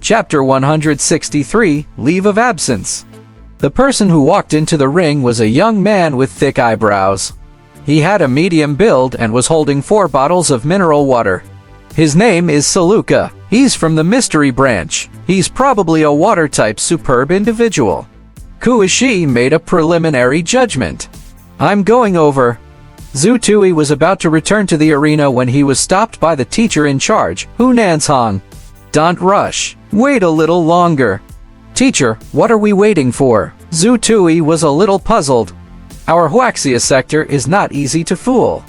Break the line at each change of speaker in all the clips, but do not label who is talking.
Chapter 163, Leave of Absence. The person who walked into the ring was a young man with thick eyebrows. He had a medium build and was holding 4 bottles of mineral water. His name is Saluka. He's from the mystery branch. He's probably a water-type superb individual. Kuishi made a preliminary judgment. I'm going over. Zutui was about to return to the arena when he was stopped by the teacher in charge, Hu Nansong. Don't rush. Wait a little longer. Teacher, what are we waiting for? Zutui was a little puzzled. Our Wuxia sector is not easy to fool.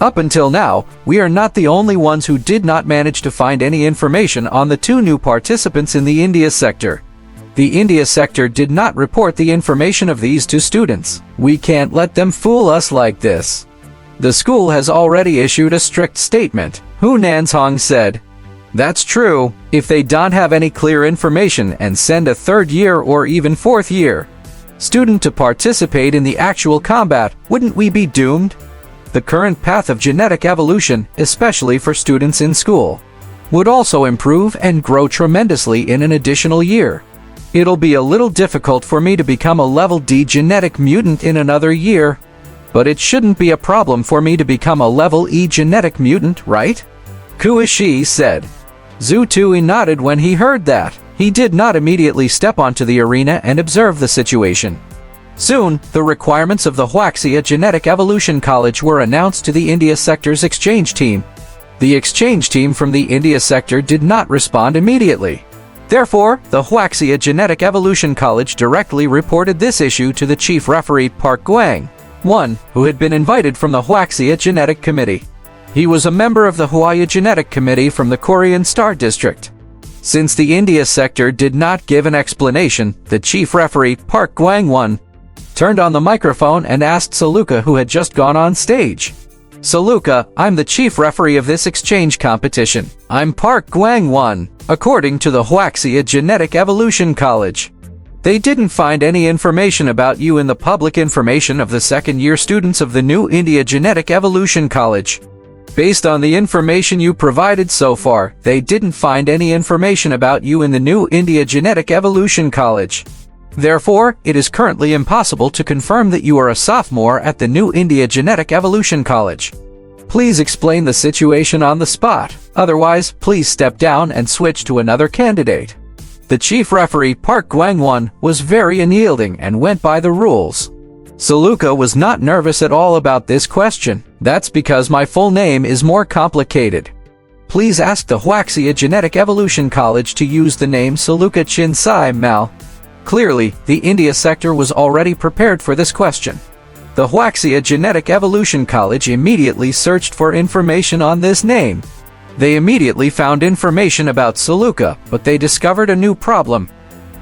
Up until now, we are not the only ones who did not manage to find any information on the 2 new participants in the India sector. The India sector did not report the information of these 2 students. We can't let them fool us like this. The school has already issued a strict statement, Hu Nansong said. That's true, if they don't have any clear information and send a 3rd year or even 4th year student to participate in the actual combat, wouldn't we be doomed? The current path of genetic evolution, especially for students in school, would also improve and grow tremendously in an additional year. It'll be a little difficult for me to become a level D genetic mutant in another year, but it shouldn't be a problem for me to become a level E genetic mutant, right? Kuishi said. Zutui nodded when he heard that. He did not immediately step onto the arena and observe the situation. Soon, the requirements of the Wuxia Genetic Evolution College were announced to the India sector's exchange team. The exchange team from the India sector did not respond immediately. Therefore, the Wuxia Genetic Evolution College directly reported this issue to the chief referee Park Gwang-1, who had been invited from the Wuxia Genetic Committee. He was a member of the Wuxia Genetic Committee from the Korean Star District. Since the India sector did not give an explanation, the chief referee Park Gwang-1 turned on the microphone and asked Saluka, who had just gone on stage. Saluka, I'm the chief referee of this exchange competition. I'm Park Gwang-1. According to the Wuxia Genetic Evolution College, they didn't find any information about you in the public information of the 2nd-year students of the new India Genetic Evolution College. Based on the information you provided so far, they didn't find any information about you in the new India Genetic Evolution College. Therefore, it is currently impossible to confirm that you are a sophomore at the new India Genetic Evolution College. Please explain the situation on the spot. Otherwise, please step down and switch to another candidate. The chief referee Park Gwang-1 was very unyielding and went by the rules. Saluka was not nervous at all about this question. That's because my full name is more complicated. Please ask the Wuxia Genetic Evolution College to use the name Saluka Chinsai Mal. Clearly, the India sector was already prepared for this question. The Wuxia Genetic Evolution College immediately searched for information on this name. They immediately found information about Saluka, but they discovered a new problem.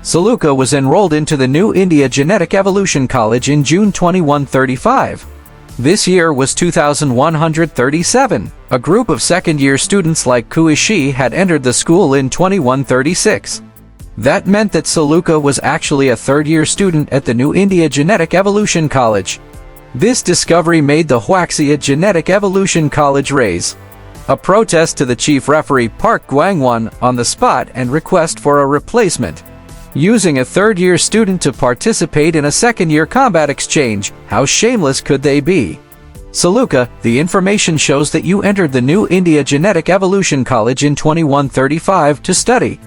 Saluka was enrolled into the new India Genetic Evolution College in June 2135. This year was 2137. A group of 2nd-year students like Kuishi had entered the school in 2136. That meant that Saluka was actually a 3rd-year student at the new India Genetic Evolution College. This discovery made the Wuxia Genetic Evolution College raise a protest to the chief referee Park Gwang-1 on the spot and request for a replacement. Using a 3rd-year student to participate in a 2nd-year combat exchange, how shameless could they be? Saluka, the information shows that you entered the new India Genetic Evolution College in 2135 to study.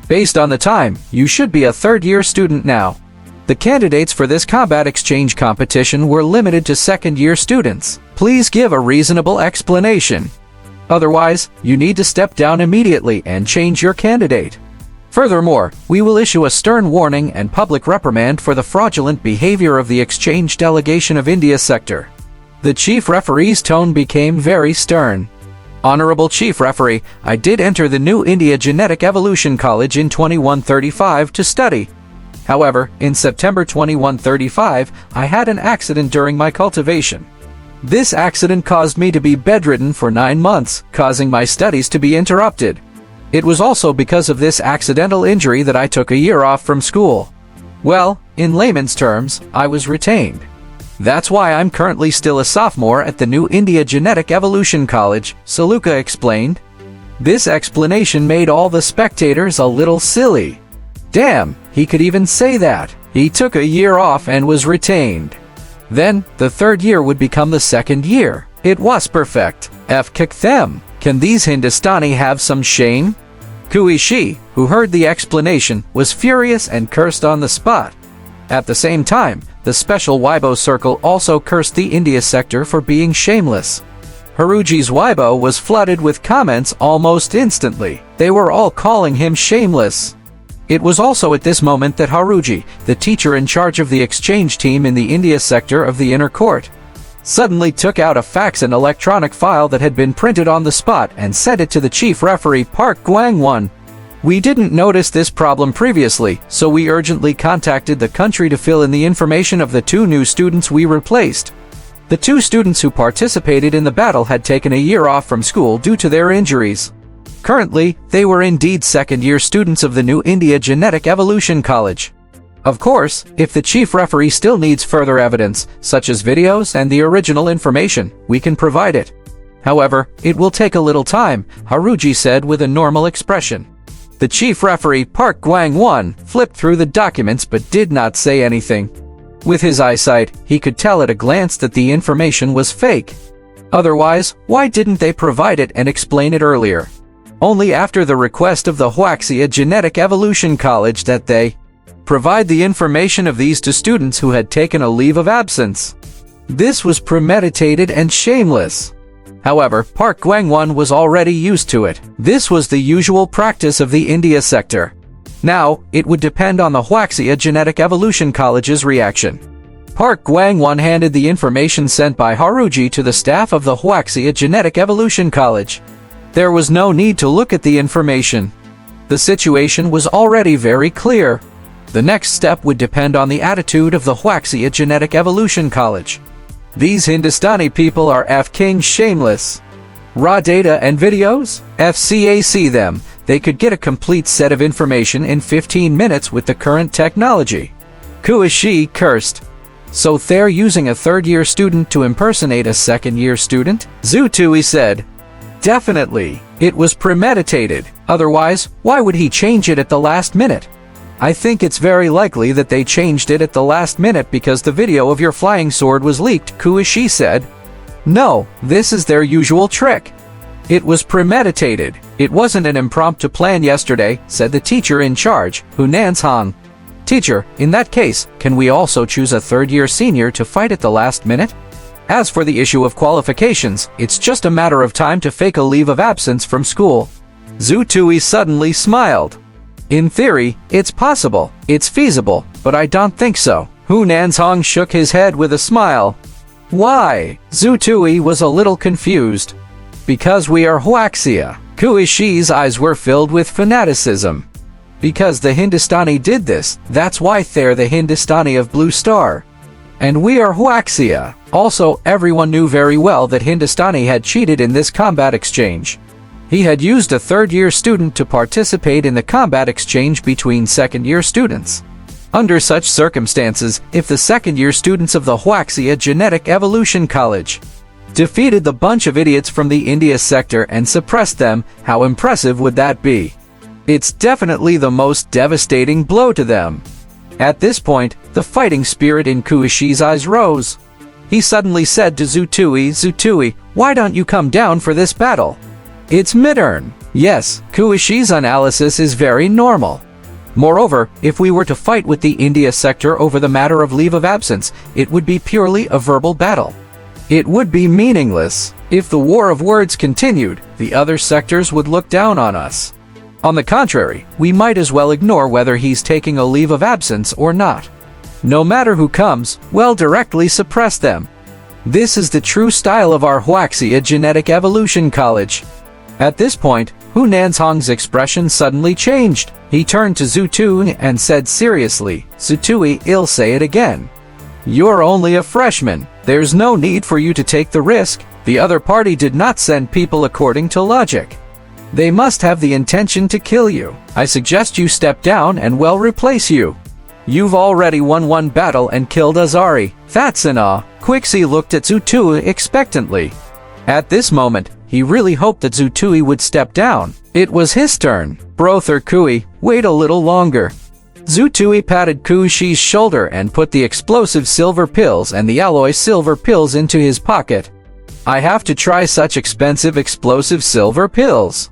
Based on the time, you should be a 3rd-year student now. The candidates for this combat exchange competition were limited to 2nd-year students. Please give a reasonable explanation. Otherwise, you need to step down immediately and change your candidate. Furthermore, we will issue a stern warning and public reprimand for the fraudulent behavior of the exchange delegation of India sector. The chief referee's tone became very stern. Honorable Chief Referee, I did enter the new India Genetic Evolution College in 2135 to study. However, in September 2135, I had an accident during my cultivation. This accident caused me to be bedridden for 9 months, causing my studies to be interrupted. It was also because of this accidental injury that I took a year off from school. Well, in layman's terms, I was retained. That's why I'm currently still a sophomore at the new India Genetic Evolution College, Saluka explained. This explanation made all the spectators a little silly. Damn, he could even say that. He took a year off and was retained. Then, the third year would become the second year. It was perfect. Kick them. Can these Hindustani have some shame? Kuishi, who heard the explanation, was furious and cursed on the spot. At the same time, the special Weibo circle also cursed the India sector for being shameless. Haruji's Weibo was flooded with comments almost instantly. They were all calling him shameless. It was also at this moment that Haruji, the teacher in charge of the exchange team in the India sector of the inner court, suddenly took out a fax and electronic file that had been printed on the spot and sent it to the chief referee Park Gwang-won. We didn't notice this problem previously, so we urgently contacted the country to fill in the information of the 2 new students we replaced. The 2 students who participated in the battle had taken a year off from school due to their injuries. Currently, they were indeed second-year students of the New India Genetic Evolution College. Of course, if the chief referee still needs further evidence, such as videos and the original information, we can provide it. However, it will take a little time, Haruji said with a normal expression. The chief referee Park Gwang-won flipped through the documents but did not say anything. With his eyesight, he could tell at a glance that the information was fake. Otherwise, why didn't they provide it and explain it earlier? Only after the request of the Wuxia Genetic Evolution College that they provide the information of these 2 students who had taken a leave of absence. This was premeditated and shameless. However, Park Gwang-won was already used to it. This was the usual practice of the India sector. Now, it would depend on the Wuxia Genetic Evolution College's reaction. Park Gwang-won handed the information sent by Haruji to the staff of the Wuxia Genetic Evolution College. There was no need to look at the information. The situation was already very clear. The next step would depend on the attitude of the Wuxia Genetic Evolution College. These Hindustani people are f-king shameless. Raw data and videos? FCAC them. They could get a complete set of information in 15 minutes with the current technology. Kuishi cursed. So they're using a third-year student to impersonate a second-year student? Zutui said. Definitely. It was premeditated. Otherwise, why would he change it at the last minute? I think it's very likely that they changed it at the last minute because the video of your flying sword was leaked, Kuishi said. No, this is their usual trick. It was premeditated. It wasn't an impromptu plan yesterday, said the teacher in charge, Hu Nansong. Teacher, in that case, can we also choose a third-year senior to fight at the last minute? As for the issue of qualifications, it's just a matter of time to fake a leave of absence from school. Zutui suddenly smiled. In theory, it's possible, it's feasible, but I don't think so. Hu Nansong shook his head with a smile. Why? Zutui was a little confused. Because we are Wuxia. Kuishi's eyes were filled with fanaticism. Because the Hindustani did this, that's why they're the Hindustani of Blue Star. And we are Wuxia. Also, everyone knew very well that Hindustani had cheated in this combat exchange. He had used a third-year student to participate in the combat exchange between second-year students. Under such circumstances, if the second-year students of the Wuxia Genetic Evolution College defeated the bunch of idiots from the India sector and suppressed them, how impressive would that be? It's definitely the most devastating blow to them. At this point, the fighting spirit in Kuishi's eyes rose. He suddenly said to Zutui, Zutui, why don't you come down for this battle? It's midterm. Yes, Kuishi's analysis is very normal. Moreover, if we were to fight with the India sector over the matter of leave of absence, it would be purely a verbal battle. It would be meaningless. If the war of words continued, the other sectors would look down on us. On the contrary, we might as well ignore whether he's taking a leave of absence or not. No matter who comes, we'll directly suppress them. This is the true style of our Wuxia Genetic Evolution College. At this point, Hu Nansong's expression suddenly changed. He turned to Zutui and said seriously, Zutui, I'll say it again. You're only a freshman. There's no need for you to take the risk. The other party did not send people according to logic. They must have the intention to kill you. I suggest you step down and we'll replace you. You've already won one battle and killed Azari. That's enough. Quixie looked at Zutui expectantly. At this moment, he really hoped that Zutui would step down. It was his turn. Brother Kui, wait a little longer. Zutui patted Kuishi's shoulder and put the explosive silver pills and the alloy silver pills into his pocket. I have to try such expensive explosive silver pills.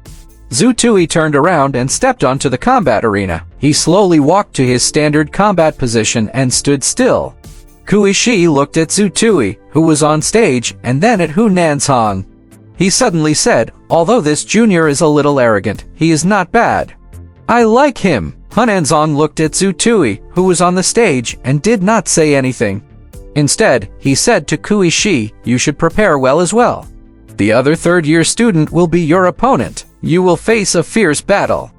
Zutui turned around and stepped onto the combat arena. He slowly walked to his standard combat position and stood still. Kuishi looked at Zutui, who was on stage, and then at Hu Nansong. He suddenly said, although this junior is a little arrogant, he is not bad. I like him. Hunanzong looked at Zutui, who was on the stage, and did not say anything. Instead, he said to Kuishi, you should prepare well as well. The other third-year student will be your opponent. You will face a fierce battle.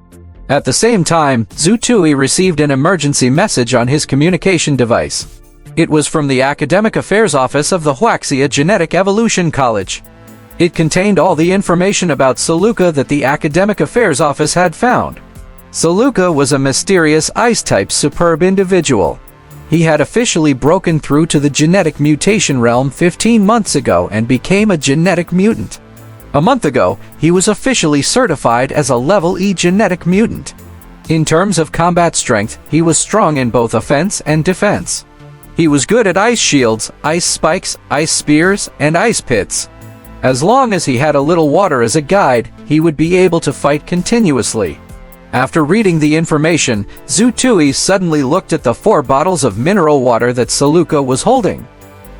At the same time, Zutui received an emergency message on his communication device. It was from the Academic Affairs Office of the Wuxia Genetic Evolution College. It contained all the information about Saluka that the Academic Affairs Office had found. Saluka was a mysterious ice-type superb individual. He had officially broken through to the genetic mutation realm 15 months ago and became a genetic mutant. A month ago, he was officially certified as a level E genetic mutant. In terms of combat strength, he was strong in both offense and defense. He was good at ice shields, ice spikes, ice spears, and ice pits. As long as he had a little water as a guide, he would be able to fight continuously. After reading the information, Zutui suddenly looked at the 4 bottles of mineral water that Saluka was holding.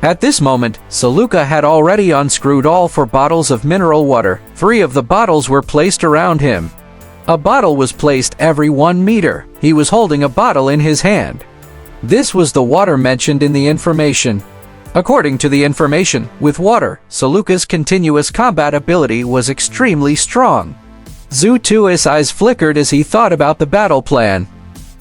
At this moment, Saluka had already unscrewed all 4 bottles of mineral water. 3 of the bottles were placed around him. A bottle was placed every 1 meter. He was holding a bottle in his hand. This was the water mentioned in the information. According to the information, with water, Saluka's continuous combat ability was extremely strong. Zutui's eyes flickered as he thought about the battle plan.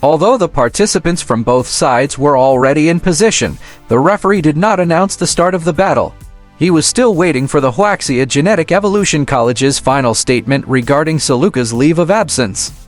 Although the participants from both sides were already in position, the referee did not announce the start of the battle. He was still waiting for the Wuxia Genetic Evolution College's final statement regarding Saluka's leave of absence.